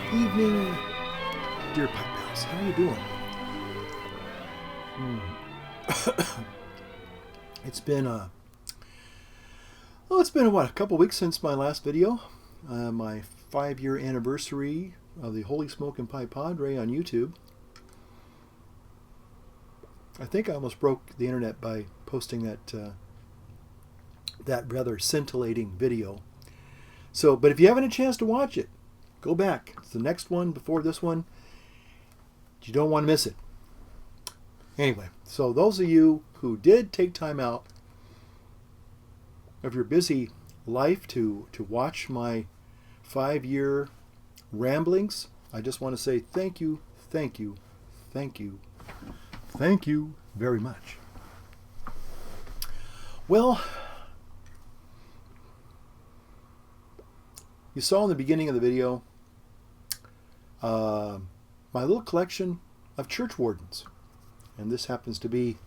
evening, dear Pipe Pals. How you doing? It's been a couple weeks since my last video, my 5-year anniversary of the Holy Smoke and Pipe Padre on YouTube. I think I almost broke the internet by posting that rather scintillating video. So, but if you haven't had a chance to watch it, go back. It's the next one before this one. You don't want to miss it. Anyway, so those of you who did take time out of your busy life to watch my 5-year ramblings, I just want to say thank you, thank you, thank you, thank you very much. Well, you saw in the beginning of the video my little collection of church wardens. And this happens to be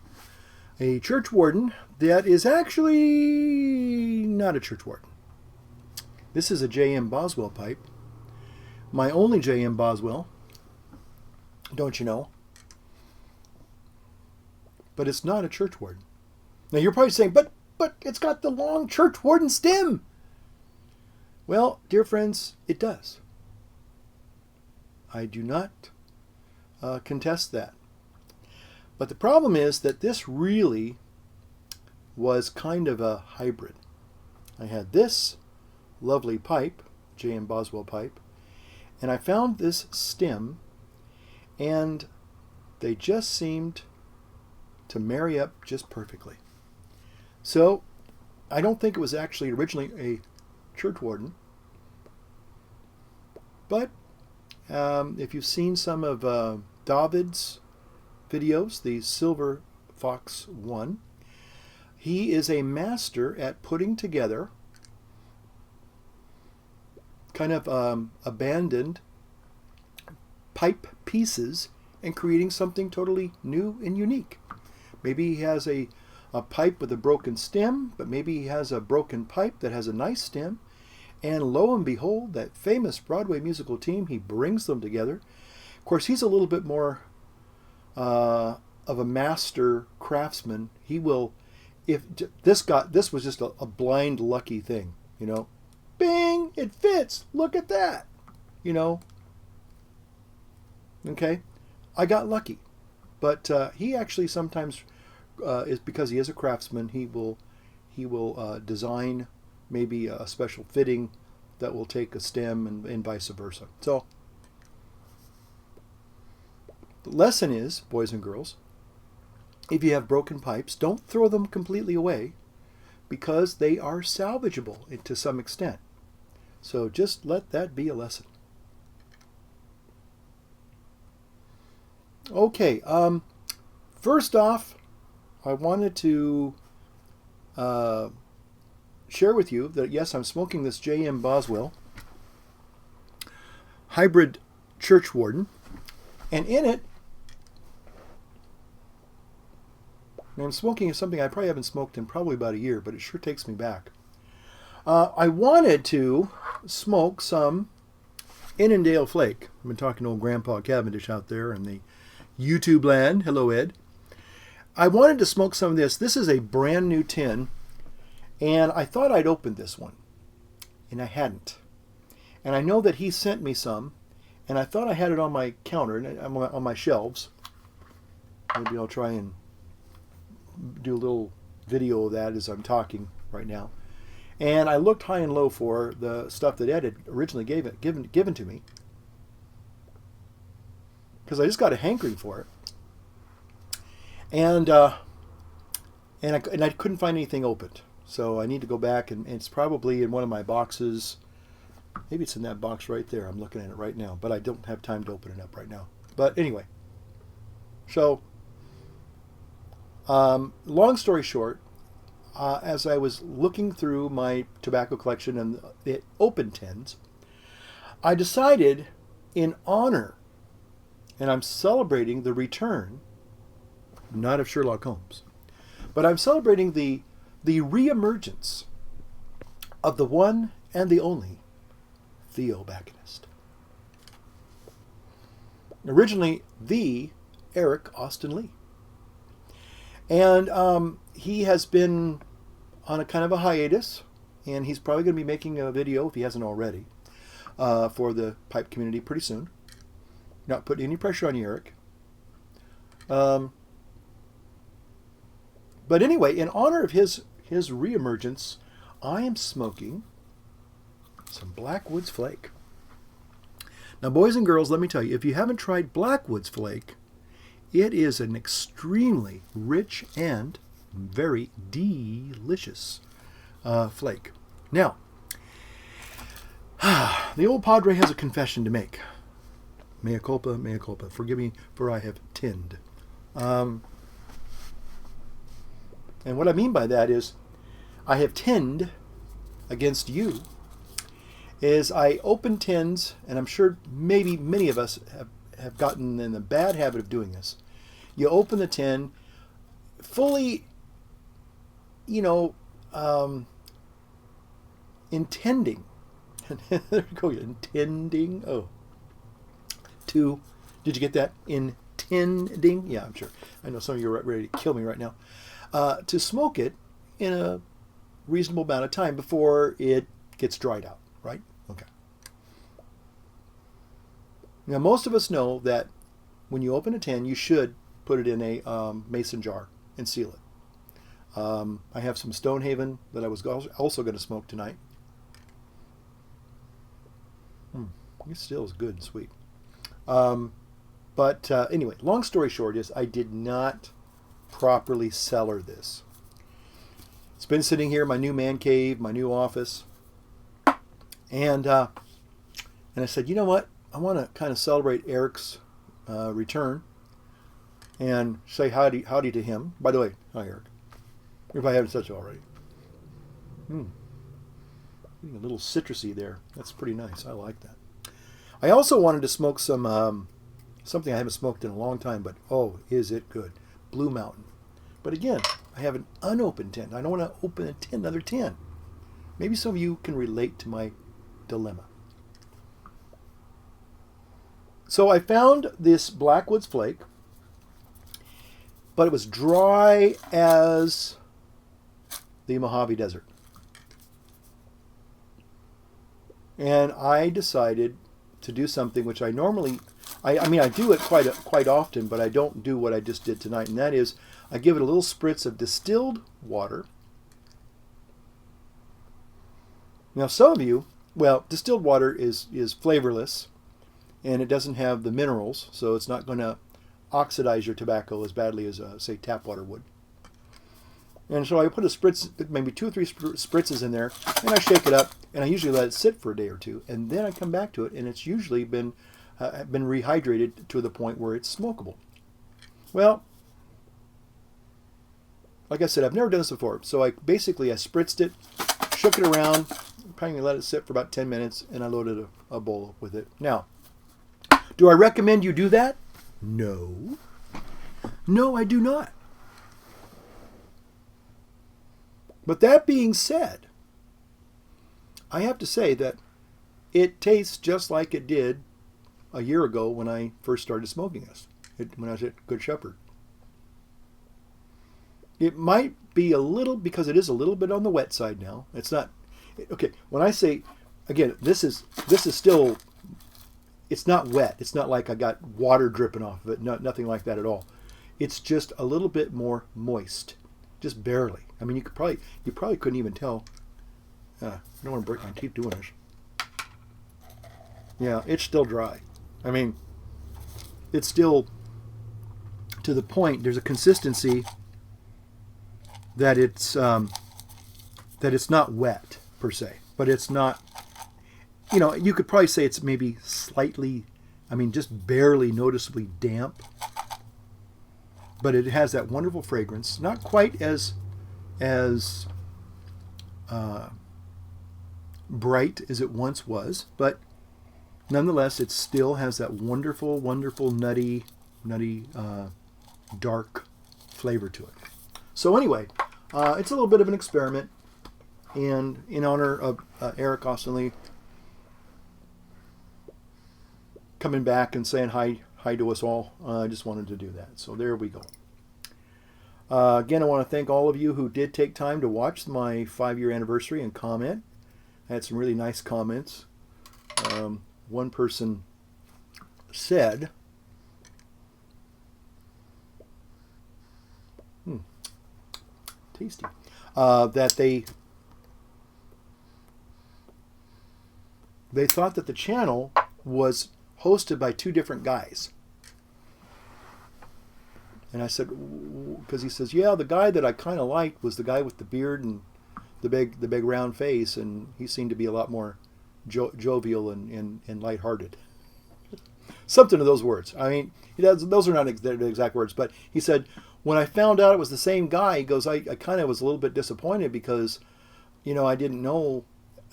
a church warden that is actually not a church warden. This is a J.M. Boswell pipe. My only J.M. Boswell, don't you know? But it's not a church warden. Now you're probably saying, but it's got the long church warden stem. Well, dear friends, it does. I do not contest that. But the problem is that this really was kind of a hybrid. I had this lovely pipe, J.M. Boswell pipe, and I found this stem, and they just seemed to marry up just perfectly. So I don't think it was actually originally a church warden, but if you've seen some of David's videos, the Silver Fox 1, he is a master at putting together kind of abandoned pipe pieces and creating something totally new and unique. Maybe he has a pipe with a broken stem, but maybe he has a broken pipe that has a nice stem. And lo and behold, that famous Broadway musical team, he brings them together. Of course, he's a little bit more of a master craftsman. He will, if this was just a blind lucky thing, you know, bing, it fits. Look at that, you know. Okay, I got lucky, but he actually sometimes is, because he is a craftsman. He will design maybe a special fitting that will take a stem and vice versa. So the lesson is, boys and girls, if you have broken pipes, don't throw them completely away, because they are salvageable to some extent. So just let that be a lesson. Okay, first off, I wanted to share with you that yes, I'm smoking this J.M. Boswell hybrid church warden, and in it, I'm smoking something I probably haven't smoked in probably about a year, but it sure takes me back. I wanted to smoke some Innendale Flake. I've been talking to old Grandpa Cavendish out there in the YouTube land. Hello, Ed. I wanted to smoke some of this. This is a brand new tin, and I thought I'd opened this one, and I hadn't. And I know that he sent me some, and I thought I had it on my counter, on my shelves. Maybe I'll try and do a little video of that as I'm talking right now. And I looked high and low for the stuff that Ed had originally given to me, because I just got a hankering for it. And I couldn't find anything opened. So I need to go back, and it's probably in one of my boxes. Maybe it's in that box right there. I'm looking at it right now, but I don't have time to open it up right now. But anyway, so long story short, as I was looking through my tobacco collection and the open tins, I decided, in honor, and I'm celebrating the return, not of Sherlock Holmes, but I'm celebrating the reemergence of the one and the only theobacchonist. Originally, the Eric Austin Lee. And he has been on a kind of a hiatus, and he's probably going to be making a video, if he hasn't already, for the pipe community pretty soon. Not putting any pressure on you, Eric. But anyway, in honor of his reemergence, I am smoking some Blackwoods Flake. Now, boys and girls, let me tell you, if you haven't tried Blackwoods Flake, it is an extremely rich and very delicious flake. Now, the old padre has a confession to make. Mea culpa, mea culpa. Forgive me, for I have tinned. And what I mean by that is, I have tinned against you. Is I open tins, and I'm sure maybe many of us have gotten in the bad habit of doing this. You open the tin, fully, intending. There you go, intending. Oh. Did you get that? Intending? Yeah, I'm sure. I know some of you are ready to kill me right now. To smoke it in a reasonable amount of time before it gets dried out, right? Okay. Now, most of us know that when you open a tin, you should put it in a mason jar and seal it. I have some Stonehaven that I was also going to smoke tonight. It still is good and sweet. But anyway, long story short is I did not properly cellar this. It's been sitting here in my new man cave, my new office. And I said, you know what? I want to kind of celebrate Eric's return and say howdy to him. By the way, hi Eric. If I haven't said so already. Getting a little citrusy there. That's pretty nice. I like that. I also wanted to smoke some something I haven't smoked in a long time, but oh, is it good? Blue Mountain. But again, I have an unopened tin. I don't want to open another tin. Maybe some of you can relate to my dilemma. So I found this Blackwoods Flake, but it was dry as the Mojave Desert. And I decided to do something which I normally, I mean I do it quite often, but I don't do what I just did tonight, and that is I give it a little spritz of distilled water. Now some of you, well, distilled water is flavorless, and it doesn't have the minerals, so it's not going to oxidize your tobacco as badly as, say, tap water would. And so I put a spritz, maybe 2 or 3 spritzes in there, and I shake it up, and I usually let it sit for a day or two, and then I come back to it, and it's usually been rehydrated to the point where it's smokable. Well, like I said, I've never done this before, so I spritzed it, shook it around, probably let it sit for about 10 minutes, and I loaded a bowl with it. Now, do I recommend you do that? No. No, I do not. But that being said, I have to say that it tastes just like it did a year ago when I first started smoking this, when I was at Good Shepherd. It might be a little, because it is a little bit on the wet side now. It's not, okay, when I say, again, this is still, it's not wet. It's not like I got water dripping off of it, nothing like that at all. It's just a little bit more moist, just barely. I mean, you probably couldn't even tell. I don't want to break my teeth doing this. Yeah, it's still dry. I mean, it's still to the point. There's a consistency that it's not wet per se, but it's not. You know, you could probably say it's maybe slightly, I mean, just barely noticeably damp. But it has that wonderful fragrance, not quite as bright as it once was, but nonetheless, it still has that wonderful, wonderful nutty, dark flavor to it. So anyway, it's a little bit of an experiment, and in honor of Eric Austin Lee coming back and saying hi hi to us all. I just wanted to do that. So there we go. Again, I want to thank all of you who did take time to watch my 5-year anniversary and comment. I had some really nice comments. One person said, tasty, that they thought that the channel was hosted by 2 different guys. And I said, because he says, yeah, the guy that I kind of liked was the guy with the beard and the big round face, and he seemed to be a lot more jovial and lighthearted. Something of those words. I mean, those are not the exact words, but he said, when I found out it was the same guy, he goes, I kind of was a little bit disappointed because, I didn't know.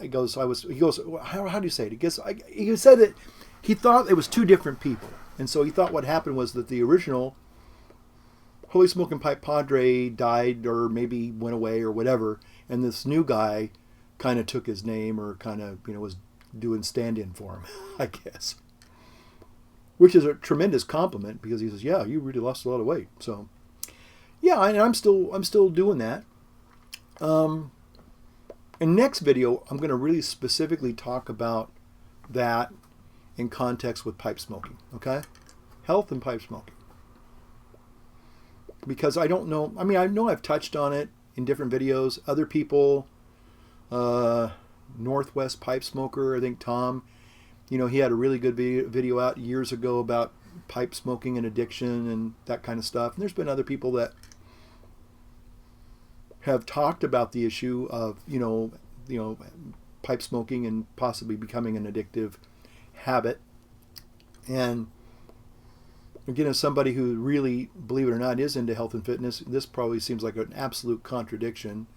He goes, how do you say it? He said that he thought it was 2 different people. And so he thought what happened was that the original Holy Smoking Pipe Padre died or maybe went away or whatever, and this new guy kind of took his name or kind of, was doing stand-in for him, I guess. Which is a tremendous compliment because he says, yeah, you really lost a lot of weight. So, yeah, and I'm still doing that. In next video, I'm going to really specifically talk about that in context with pipe smoking, okay? Health and pipe smoking. Because I don't know, I mean, I know I've touched on it in different videos. Other people, Northwest Pipe Smoker, I think Tom, he had a really good video out years ago about pipe smoking and addiction and that kind of stuff. And there's been other people that have talked about the issue of, pipe smoking and possibly becoming an addictive habit. And again, as somebody who really, believe it or not, is into health and fitness, this probably seems like an absolute contradiction.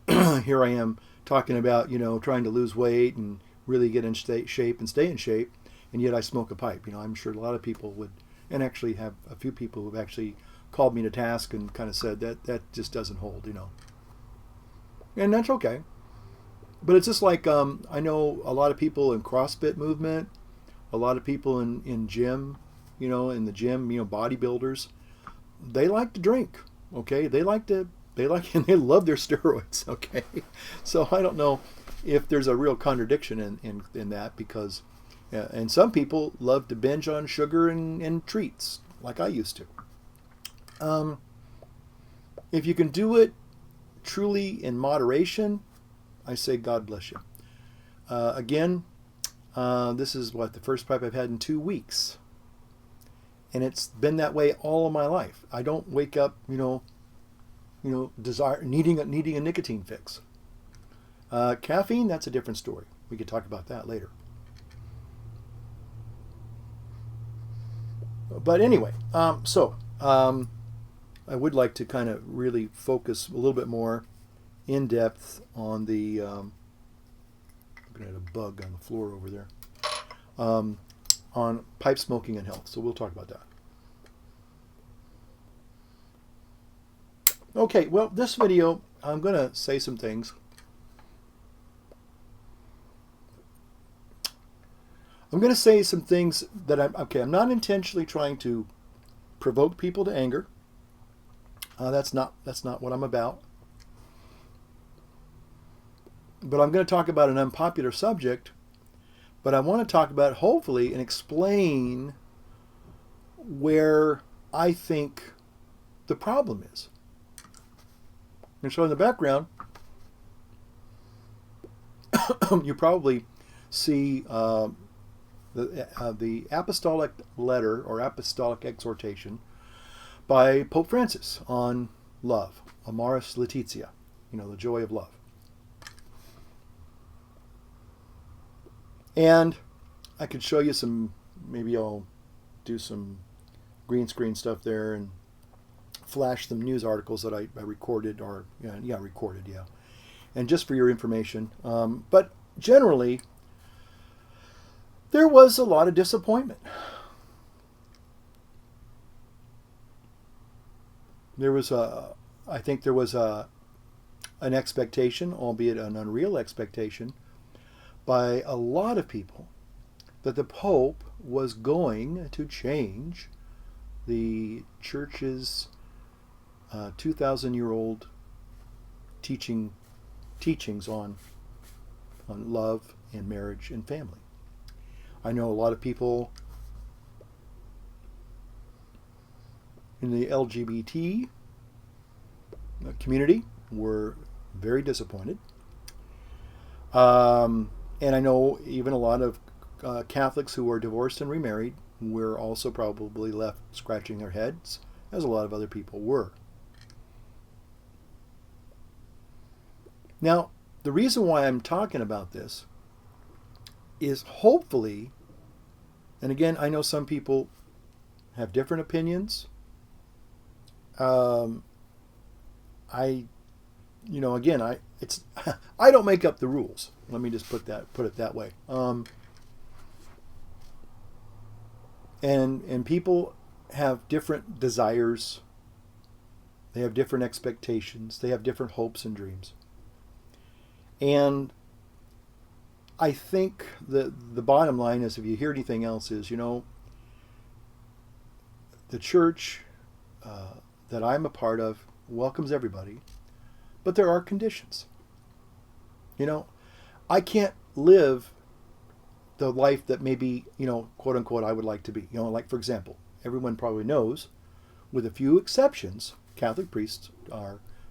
Here I am talking about, trying to lose weight and really get in shape and stay in shape, and yet I smoke a pipe. I'm sure a lot of people would, and actually have a few people who've actually called me to task and kind of said that just doesn't hold, And that's okay. But it's just like, I know a lot of people in CrossFit movement, a lot of people in gym, in the gym, bodybuilders, they like to drink, okay? They like and they love their steroids, okay? So I don't know if there's a real contradiction in that because, and some people love to binge on sugar and treats like I used to. If you can do it truly in moderation, I say God bless you. Again, this is the first pipe I've had in 2 weeks. And it's been that way all of my life. I don't wake up, needing a nicotine fix. Caffeine, that's a different story. We could talk about that later. But anyway, I would like to kind of really focus a little bit more in depth on the, looking at a bug on the floor over there, on pipe smoking and health. So we'll talk about that. Okay, well, this video, I'm going to say some things. I'm going to say some things that I'm not intentionally trying to provoke people to anger. That's not what I'm about. But I'm going to talk about an unpopular subject, but I want to talk about, hopefully, and explain where I think the problem is. And so in the background, you probably see the apostolic letter or apostolic exhortation by Pope Francis on love, Amoris Laetitia, the joy of love. And I could show you some, maybe I'll do some green screen stuff there and flash some news articles that I recorded, or, recorded. And just for your information. But generally, there was a lot of disappointment. I think there was an expectation, albeit an unreal expectation, by a lot of people that the Pope was going to change the Church's 2,000-year-old teachings on love and marriage and family. I know a lot of people in the LGBT community were very disappointed. And I know even a lot of Catholics who are divorced and remarried were also probably left scratching their heads, as a lot of other people were. Now, the reason why I'm talking about this is hopefully, and again, I know some people have different opinions. I don't make up the rules. Let me just put it that way. And people have different desires. They have different expectations. They have different hopes and dreams. And I think the bottom line is, if you hear anything else, is, the church that I'm a part of welcomes everybody, but there are conditions. I can't live the life that maybe, quote unquote, I would like to be. Like, for example, everyone probably knows, with a few exceptions, Catholic priests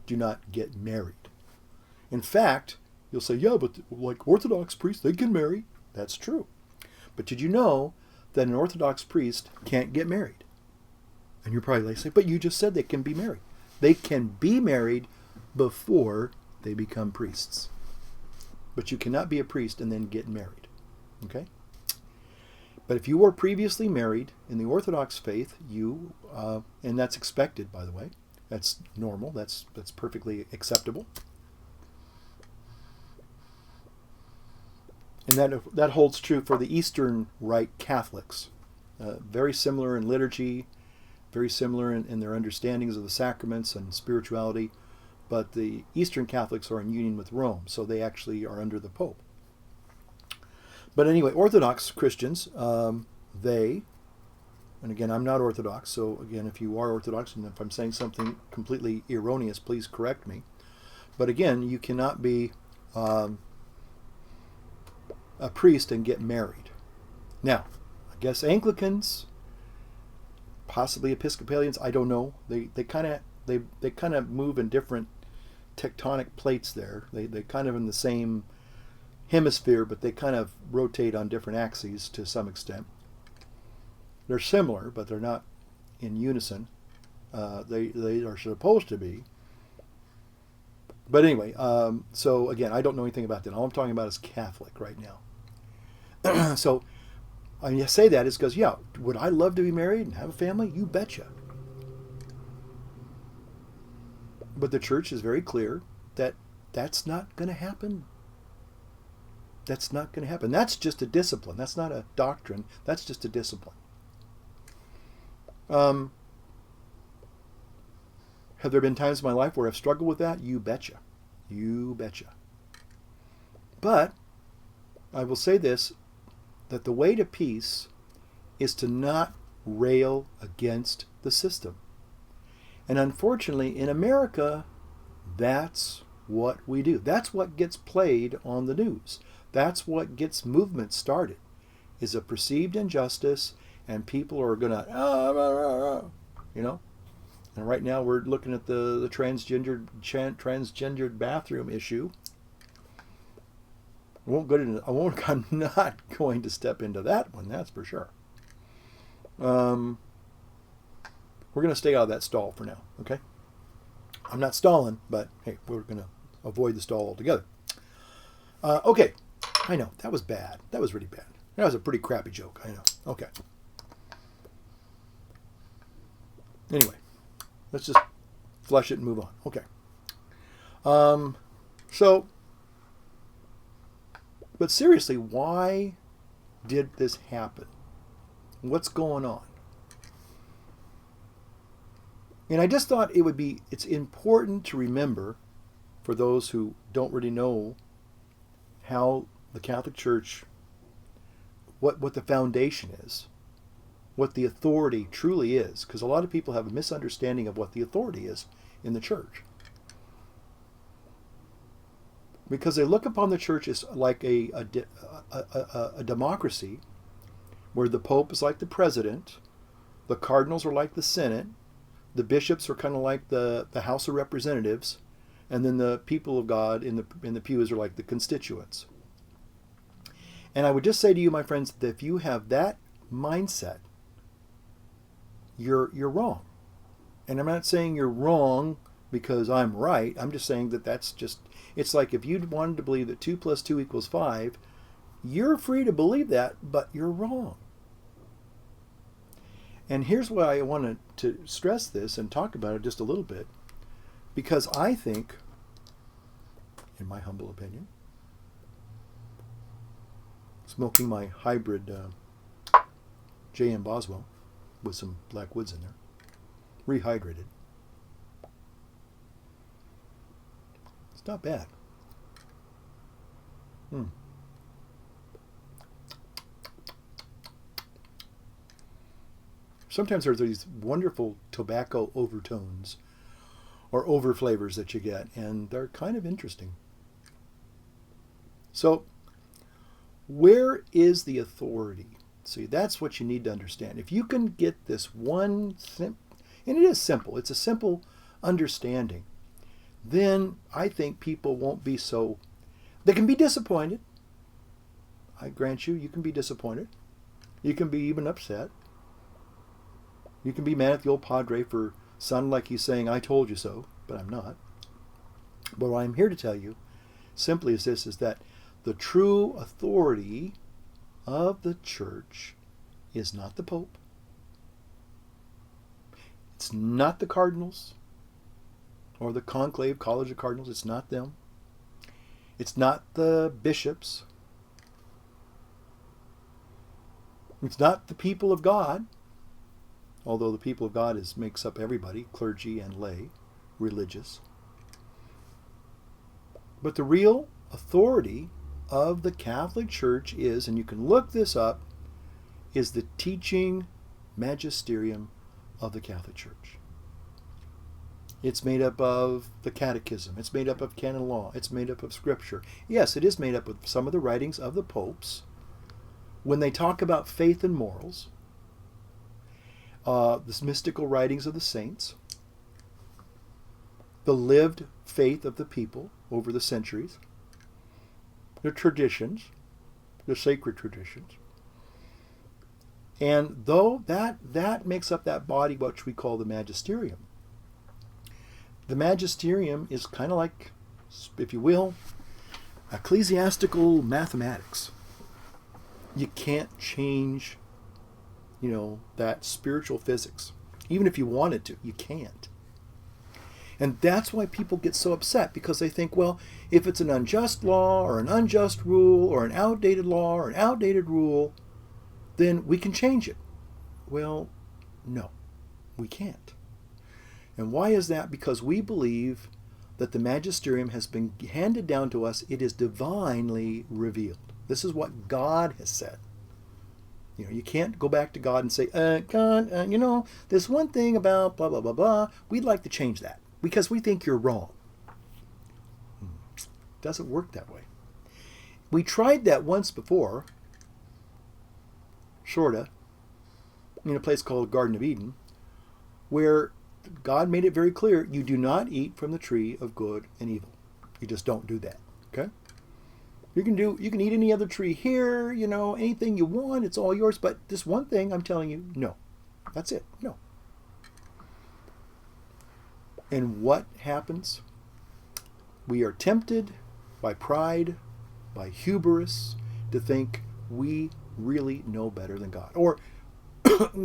do not get married. In fact, you'll say, yeah, but like Orthodox priests, they can marry. That's true. But did you know that an Orthodox priest can't get married? And you're probably like, but you just said they can be married. They can be married before they become priests. But you cannot be a priest and then get married. Okay? But if you were previously married in the Orthodox faith, you, and that's expected, by the way. That's normal. That's perfectly acceptable. And that holds true for the Eastern Rite Catholics. Very similar in liturgy, very similar in their understandings of the sacraments and spirituality. But the Eastern Catholics are in union with Rome, so they actually are under the Pope. But anyway, Orthodox Christians, and again, I'm not Orthodox, so again, if you are Orthodox, and if I'm saying something completely erroneous, please correct me. But again, you cannot be a priest and get married. Now, I guess Anglicans, possibly Episcopalians, I don't know. They kind of move in different tectonic plates there. They kind of in the same hemisphere, but they kind of rotate on different axes to some extent. They're similar, but they're not in unison. They are supposed to be. But anyway, so again, I don't know anything about that. All I'm talking about is Catholic right now. So I say that is because, yeah, would I love to be married and have a family? You betcha. But the church is very clear that that's not going to happen. That's not going to happen. That's just a discipline. That's not a doctrine. That's just a discipline. Have there been times in my life where I've struggled with that? You betcha. You betcha. But I will say this, that the way to peace is to not rail against the system. And unfortunately, in America, that's what we do. That's what gets played on the news. That's what gets movement started, is a perceived injustice, and people are going to, And right now we're looking at the transgendered bathroom issue. I'm not going to step into that one, that's for sure. We're going to stay out of that stall for now, okay? I'm not stalling, but hey, we're going to avoid the stall altogether. Okay, I know, that was bad. That was really bad. That was a pretty crappy joke, I know. Okay. Anyway, let's just flush it and move on. Okay. But seriously, why did this happen? What's going on? And I just thought it's important to remember, for those who don't really know how the Catholic Church what the foundation is, what the authority truly is, because a lot of people have a misunderstanding of what the authority is in the church. Because they look upon the church as like a democracy, where the Pope is like the president, the cardinals are like the Senate, the bishops are kind of like the House of Representatives, and then the people of God in the pews are like the constituents. And I would just say to you, my friends, that if you have that mindset, you're wrong. And I'm not saying you're wrong because I'm right. I'm just saying that it's like if you wanted to believe that 2 + 2 = 5, you're free to believe that, but you're wrong. And here's why I wanted to stress this and talk about it just a little bit, because I think, in my humble opinion, smoking my hybrid J.M. Boswell with some black woods in there, rehydrated. It's not bad. Sometimes there's these wonderful tobacco overtones or over flavors that you get, and they're kind of interesting. So, where is the authority? See, that's what you need to understand. If you can get this one, and it is simple, it's a simple understanding, then I think people won't be so, they can be disappointed. I grant you, you can be disappointed. You can be even upset. You can be mad at the old padre for sounding like he's saying, I told you so, but I'm not. But what I'm here to tell you simply is this, is that the true authority of the church is not the Pope. It's not the cardinals or the conclave college of cardinals. It's not them. It's not the bishops. It's not the people of God, although the people of God makes up everybody, clergy and lay, religious. But the real authority of the Catholic Church is, and you can look this up, is the teaching magisterium of the Catholic Church. It's made up of the catechism. It's made up of canon law. It's made up of scripture. Yes, it is made up of some of the writings of the popes when they talk about faith and morals, the mystical writings of the saints, the lived faith of the people over the centuries, the traditions, the sacred traditions. And though that makes up that body which we call the magisterium, the magisterium is kind of like, if you will, ecclesiastical mathematics. You can't change, that spiritual physics. Even if you wanted to, you can't. And that's why people get so upset, because they think, well, if it's an unjust law or an unjust rule or an outdated law or an outdated rule, then we can change it. Well, no, we can't. And why is that? Because we believe that the magisterium has been handed down to us. It is divinely revealed. This is what God has said. You can't go back to God and say, God, this one thing about blah, blah, blah, blah, we'd like to change that because we think you're wrong. It doesn't work that way. We tried that once before, sorta, in a place called Garden of Eden, where God made it very clear, you do not eat from the tree of good and evil. You just don't do that, okay? You can eat any other tree here, anything you want, it's all yours, but this one thing I'm telling you, no. That's it, no. And what happens? We are tempted by pride, by hubris, to think we really know better than God. Or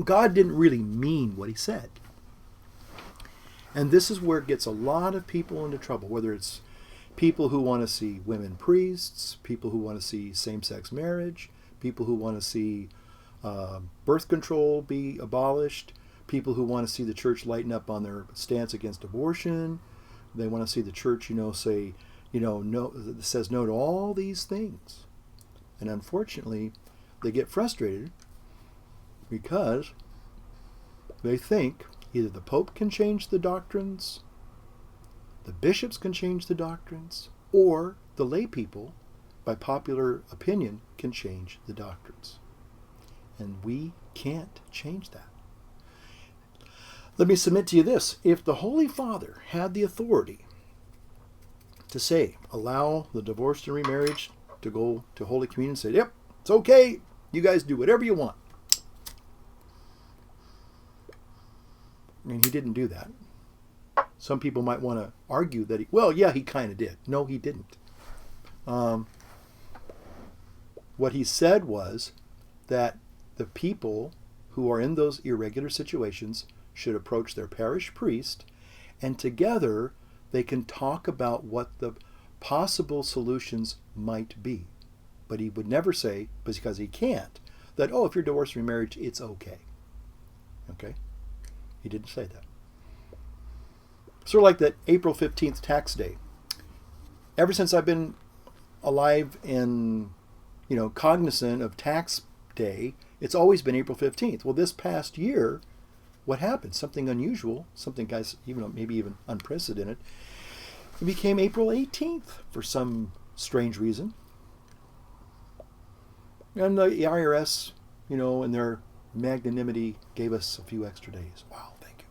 God didn't really mean what he said. And this is where it gets a lot of people into trouble, whether it's people who want to see women priests, people who want to see same-sex marriage, people who want to see birth control be abolished, people who want to see the church lighten up on their stance against abortion. They want to see the church, say, no, that says no to all these things. And unfortunately, they get frustrated because they think either the Pope can change the doctrines, the bishops can change the doctrines, or the lay people, by popular opinion, can change the doctrines. And we can't change that. Let me submit to you this. If the Holy Father had the authority to say, allow the divorced and remarriage to go to Holy Communion and say, yep, it's okay, you guys do whatever you want. And he didn't do that. Some people might want to argue that he kind of did. No, he didn't. What he said was that the people who are in those irregular situations should approach their parish priest, and together they can talk about what the possible solutions might be. But he would never say, because he can't, that, if you're divorced or remarried, it's okay. Okay? He didn't say that. Sort of like that April 15th tax day. Ever since I've been alive and, cognizant of tax day, it's always been April 15th. Well, this past year, what happened? Something unusual, something, guys, maybe even unprecedented. It became April 18th for some strange reason. And the IRS, in their magnanimity, gave us a few extra days. Wow, thank you.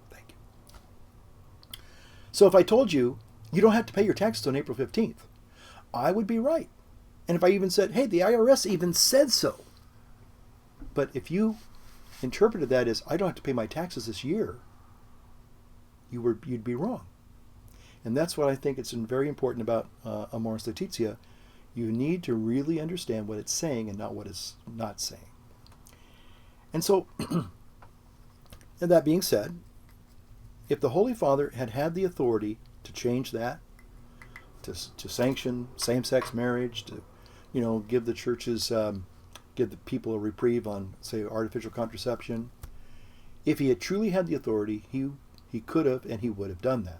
So if I told you, you don't have to pay your taxes on April 15th, I would be right. And if I even said, hey, the IRS even said so. But if you interpreted that as, I don't have to pay my taxes this year, you'd be wrong. And that's what I think it's very important about Amoris Laetitia. You need to really understand what it's saying and not what it's not saying. And so, and that being said, if the Holy Father had had the authority to change that, to sanction same-sex marriage, to, give the churches, give the people a reprieve on, say, artificial contraception, if he had truly had the authority, he could have and he would have done that.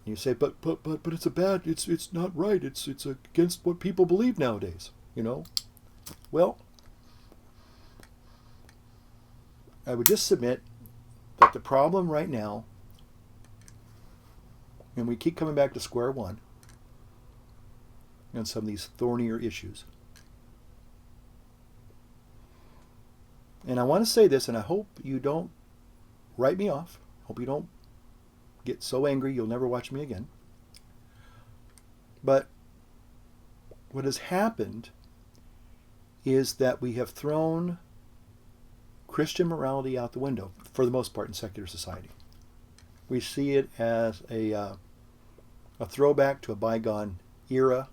And you say, but it's not right. It's against what people believe nowadays. Well, I would just submit that the problem right now, and we keep coming back to square one on some of these thornier issues. And I want to say this, and I hope you don't write me off. Hope you don't get so angry you'll never watch me again. But what has happened is that we have thrown Christian morality out the window, for the most part, in secular society. We see it as a throwback to a bygone era.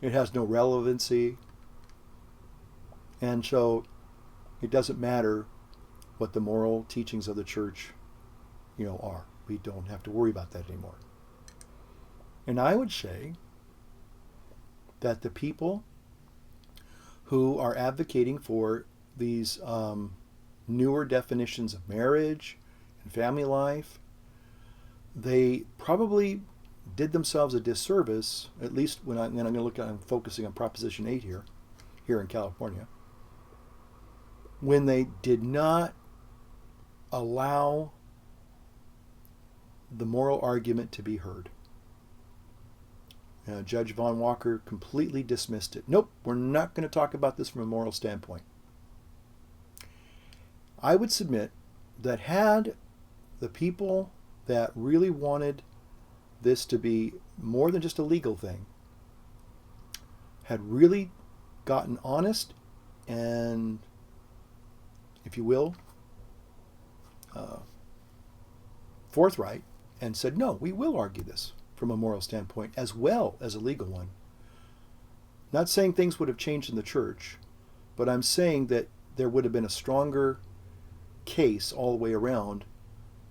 It has no relevancy. And so it doesn't matter what the moral teachings of the church, are. We don't have to worry about that anymore. And I would say that the people who are advocating for these newer definitions of marriage and family life, they probably did themselves a disservice, at least when I'm going to look at, I'm focusing on Proposition 8 here in California, when they did not allow the moral argument to be heard. Judge Von Walker completely dismissed it. Nope, we're not going to talk about this from a moral standpoint. I would submit that had the people that really wanted this to be more than just a legal thing had really gotten honest and, if you will, forthright and said, no, we will argue this from a moral standpoint as well as a legal one. Not saying things would have changed in the church, but I'm saying that there would have been a stronger case all the way around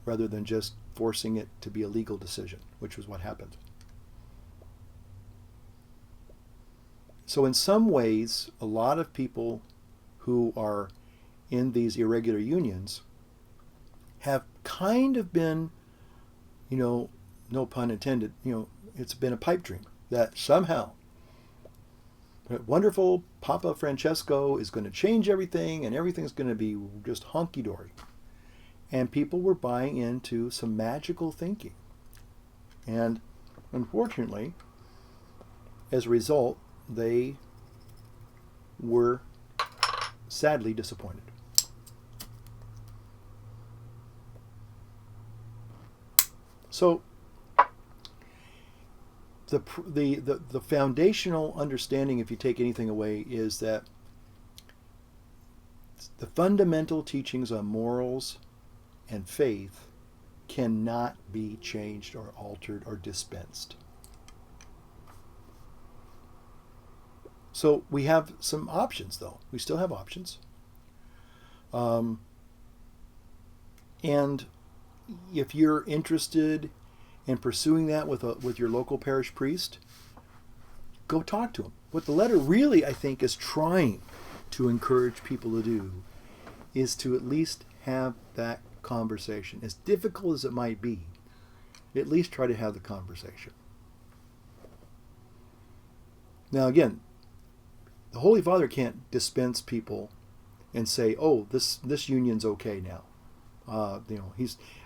rather than just forcing it to be a legal decision, which was what happened. So in some ways, a lot of people who are in these irregular unions have kind of been, no pun intended, it's been a pipe dream that somehow wonderful Papa Francesco is going to change everything and everything's going to be just hunky-dory. And people were buying into some magical thinking. And unfortunately, as a result, they were sadly disappointed. So the foundational understanding, if you take anything away, is that the fundamental teachings on morals and faith cannot be changed or altered or dispensed. So we have some options, though. We still have options. And if you're interested in pursuing that with your local parish priest, go talk to him. What the letter really, I think, is trying to encourage people to do is to at least have that conversation. As difficult as it might be, at least try to have the conversation. Now again, the Holy Father can't dispense people and say, "Oh, this union's okay now." A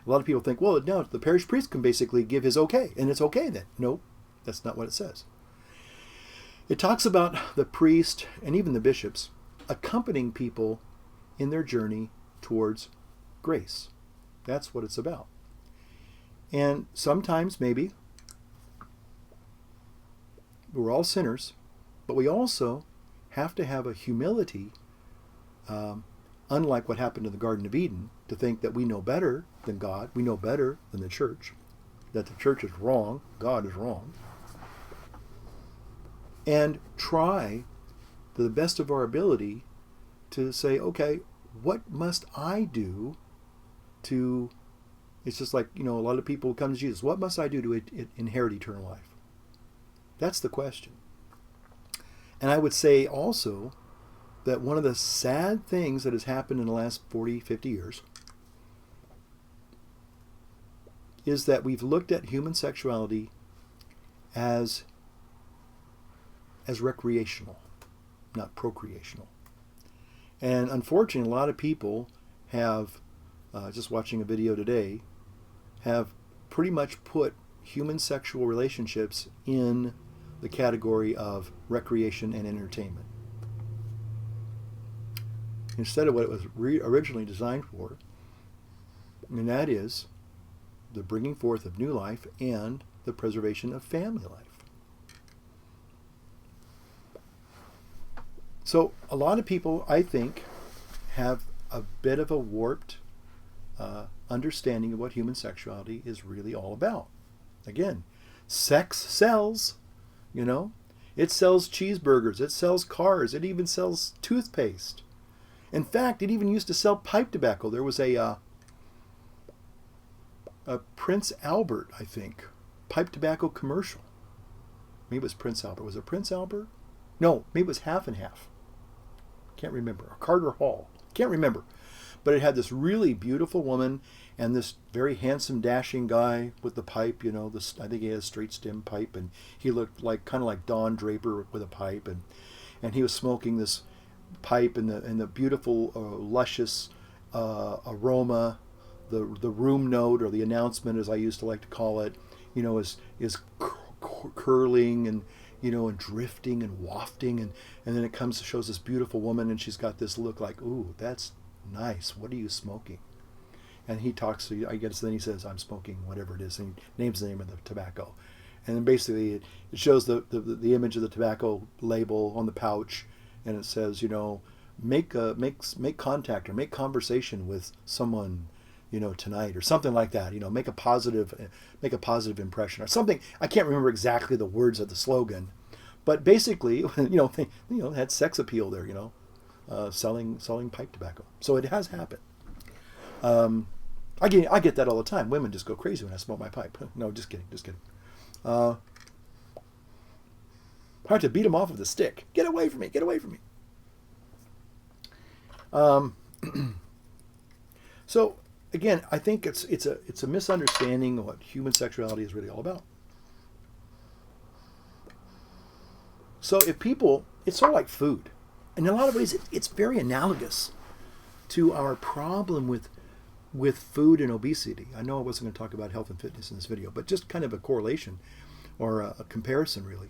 lot of people think, well, no, the parish priest can basically give his okay, and it's okay then. No, that's not what it says. It talks about the priest and even the bishops accompanying people in their journey towards grace. That's what it's about. And sometimes, maybe, we're all sinners, but we also have to have a humility, unlike what happened in the Garden of Eden, to think that we know better than God, we know better than the church, that the church is wrong, God is wrong, and try to the best of our ability to say, okay, what must I do to, it's just like, a lot of people come to Jesus, what must I do to inherit eternal life? That's the question. And I would say also that one of the sad things that has happened in the last 40, 50 years is that we've looked at human sexuality as recreational, not procreational. And unfortunately, a lot of people have, just watching a video today, have pretty much put human sexual relationships in the category of recreation and entertainment, instead of what it was originally designed for, and that is the bringing forth of new life and the preservation of family life. So a lot of people, I think, have a bit of a warped understanding of what human sexuality is really all about. Again, sex sells, It sells cheeseburgers, it sells cars, it even sells toothpaste. In fact, it even used to sell pipe tobacco. There was a Prince Albert, I think, pipe tobacco commercial. Maybe it was Prince Albert. Was it Prince Albert? No, maybe it was Half and Half. Can't remember. Or Carter Hall. Can't remember. But it had this really beautiful woman and this very handsome, dashing guy with the pipe. I think he had a straight stem pipe, and he looked kind of like Don Draper with a pipe, and he was smoking this pipe, and the beautiful, luscious aroma, the room note, or the announcement, as I used to like to call it, is curling and and drifting and wafting, and then it shows this beautiful woman, and she's got this look like, ooh, that's nice. What are you smoking? And he talks to you, I guess, then he says, I'm smoking whatever it is, and he names the name of the tobacco, and then basically it shows the image of the tobacco label on the pouch. And it says, make contact or make conversation with someone, tonight, or something like that. Make a positive impression or something. I can't remember exactly the words of the slogan, but basically, it had sex appeal there. Selling pipe tobacco. So it has happened. I get that all the time. Women just go crazy when I smoke my pipe. No, just kidding. I have to beat him off with a stick. Get away from me. Get away from me. So again, I think it's a misunderstanding of what human sexuality is really all about. So if people, it's sort of like food. In a lot of ways, it's very analogous to our problem with food and obesity. I know I wasn't going to talk about health and fitness in this video, but just kind of a correlation or a comparison really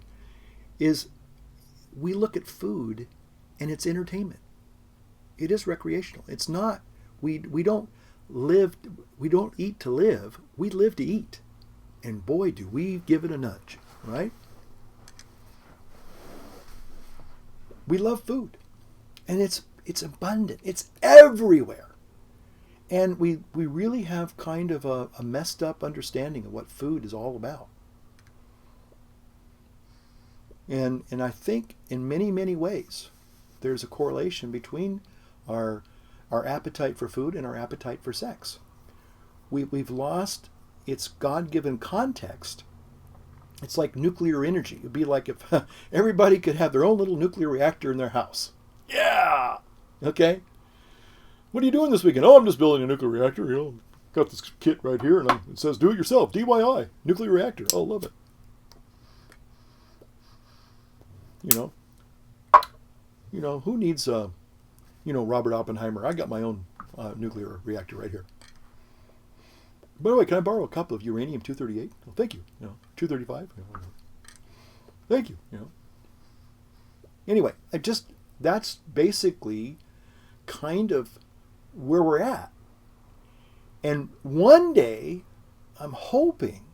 is we look at food and it's entertainment. It is recreational. It's not, we don't eat to live, we live to eat. And boy, do we give it a nudge, right? We love food. And it's abundant. It's everywhere. And we really have kind of a messed up understanding of what food is all about. And I think in many, many ways, there's a correlation between our appetite for food and our appetite for sex. We've lost its God-given context. It's like nuclear energy. It'd be like if everybody could have their own little nuclear reactor in their house. Yeah! Okay? What are you doing this weekend? Oh, I'm just building a nuclear reactor. You know, got this kit right here, and it says do it yourself, DIY, nuclear reactor. Oh, love it. You know, who needs, Robert Oppenheimer? I got my own nuclear reactor right here. By the way, can I borrow a cup of uranium-238? Oh, thank you. 235. Thank you. Anyway, that's basically kind of where we're at. And one day, I'm hoping,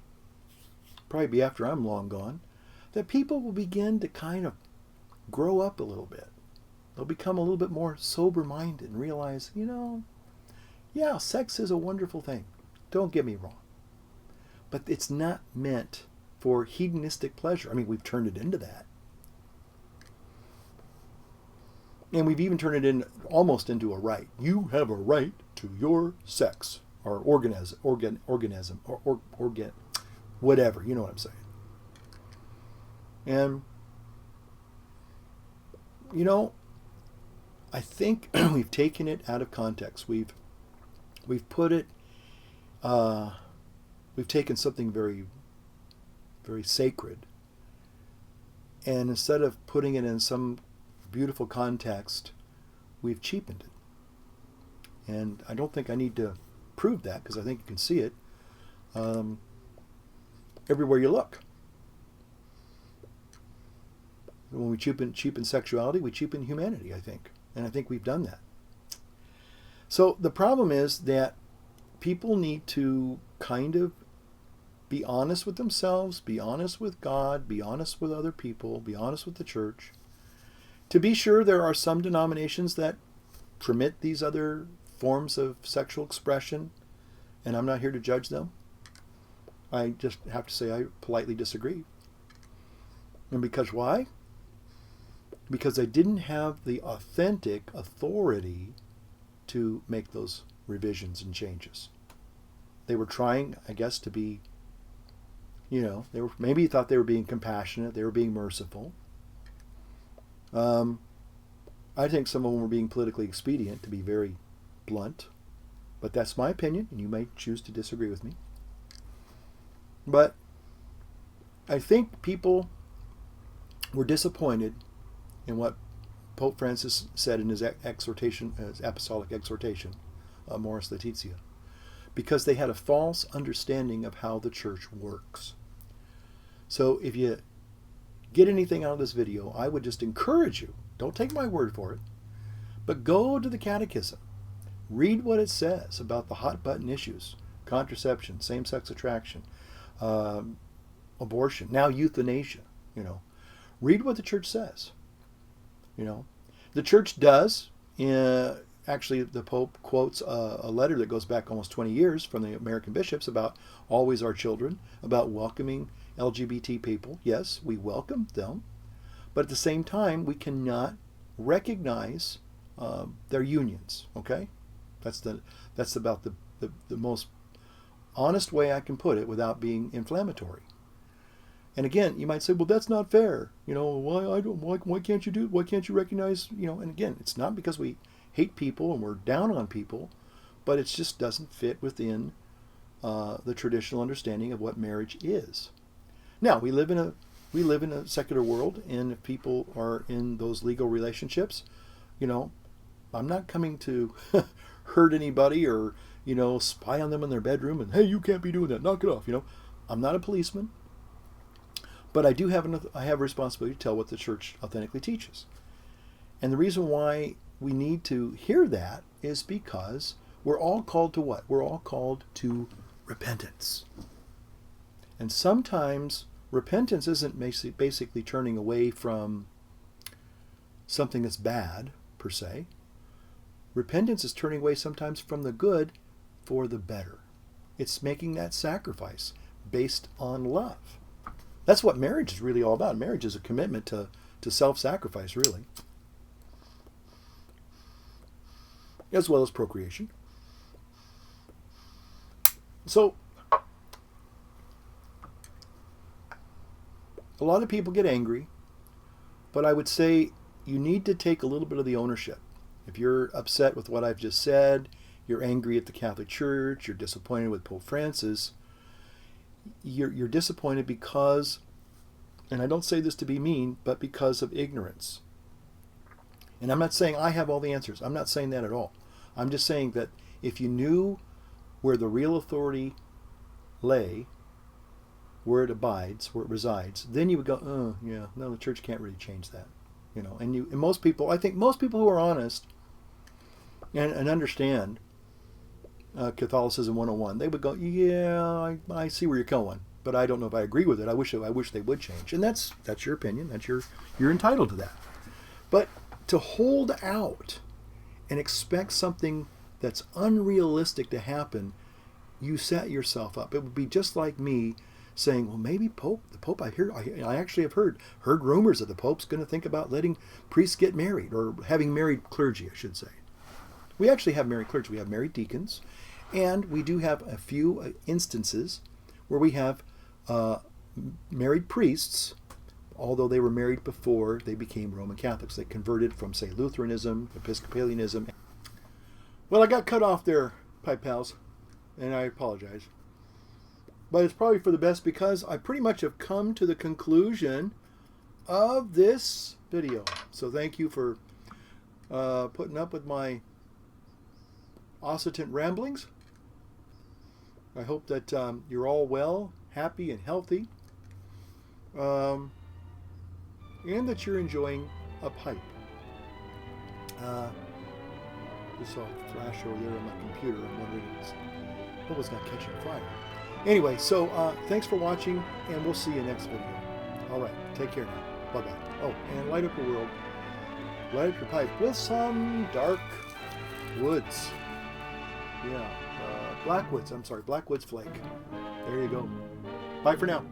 probably be after I'm long gone, that people will begin to kind of grow up a little bit. They'll become a little bit more sober-minded and realize, yeah, sex is a wonderful thing. Don't get me wrong. But it's not meant for hedonistic pleasure. I mean, we've turned it into that. And we've even turned it almost into a right. You have a right to your sex or organism, whatever. You know what I'm saying. And, I think we've taken it out of context. We've put it, we've taken something very, very sacred, and instead of putting it in some beautiful context, we've cheapened it. And I don't think I need to prove that, because I think you can see it everywhere you look. When we cheapen sexuality, we cheapen humanity, I think. And I think we've done that. So the problem is that people need to kind of be honest with themselves, be honest with God, be honest with other people, be honest with the church. To be sure, there are some denominations that permit these other forms of sexual expression, and I'm not here to judge them. I just have to say I politely disagree. And because why? Because they didn't have the authentic authority to make those revisions and changes. They were trying, I guess, to be, they were maybe thought they were being compassionate, they were being merciful. I think some of them were being politically expedient, to be very blunt. But that's my opinion, and you may choose to disagree with me. But I think people were disappointed in what Pope Francis said in his exhortation, his apostolic exhortation, Amoris Laetitia, because they had a false understanding of how the church works. So if you get anything out of this video, I would just encourage you, don't take my word for it, but go to the Catechism. Read what it says about the hot button issues, contraception, same-sex attraction, abortion, now euthanasia, Read what the church says. The church does. Actually, the Pope quotes a letter that goes back almost 20 years from the American bishops about always our children, about welcoming LGBT people. Yes, we welcome them, but at the same time, we cannot recognize their unions. Okay, that's about the most honest way I can put it without being inflammatory. And again, you might say, well, that's not fair. Why can't you do it? Why can't you recognize, and again, it's not because we hate people and we're down on people, but it just doesn't fit within the traditional understanding of what marriage is. Now, we live in we live in a secular world, and if people are in those legal relationships, I'm not coming to hurt anybody or, spy on them in their bedroom and, hey, you can't be doing that, knock it off, I'm not a policeman, but I do have I have a responsibility to tell what the church authentically teaches. And the reason why we need to hear that is because we're all called to what? We're all called to repentance. And sometimes repentance isn't basically turning away from something that's bad, per se. Repentance is turning away sometimes from the good for the better. It's making that sacrifice based on love. That's what marriage is really all about. Marriage is a commitment to self-sacrifice, really, as well as procreation. So, a lot of people get angry, but I would say you need to take a little bit of the ownership. If you're upset with what I've just said, you're angry at the Catholic Church, you're disappointed with Pope Francis, you're disappointed because, and I don't say this to be mean, but because of ignorance. And I'm not saying I have all the answers. I'm not saying that at all. I'm just saying that if you knew where the real authority lay, where it abides, where it resides, then you would go, oh, yeah, no, the church can't really change that. And most people, I think most people who are honest and understand Catholicism 101, they would go, yeah, I see where you're going, but I don't know if I agree with it. I wish they would change. And that's your opinion. You're entitled to that. But to hold out and expect something that's unrealistic to happen, you set yourself up. It would be just like me saying, well, maybe the Pope, I actually have heard rumors that the Pope's going to think about letting priests get married, or having married clergy, I should say. We actually have married clergy. We have married deacons, and we do have a few instances where we have married priests, although they were married before they became Roman Catholics. They converted from, say, Lutheranism, Episcopalianism. Well, I got cut off there, pipe pals, and I apologize. But it's probably for the best, because I pretty much have come to the conclusion of this video. So thank you for putting up with my occidental ramblings. I hope that you're all well, happy, and healthy. And that you're enjoying a pipe. Just saw a flash over there on my computer. I'm wondering what was not catching fire. Anyway, so thanks for watching, and we'll see you next video. All right, take care now. Bye-bye. Oh, and light up your world. Light up your pipe with some dark woods. Yeah, Blackwoods flake. There you go. Bye for now.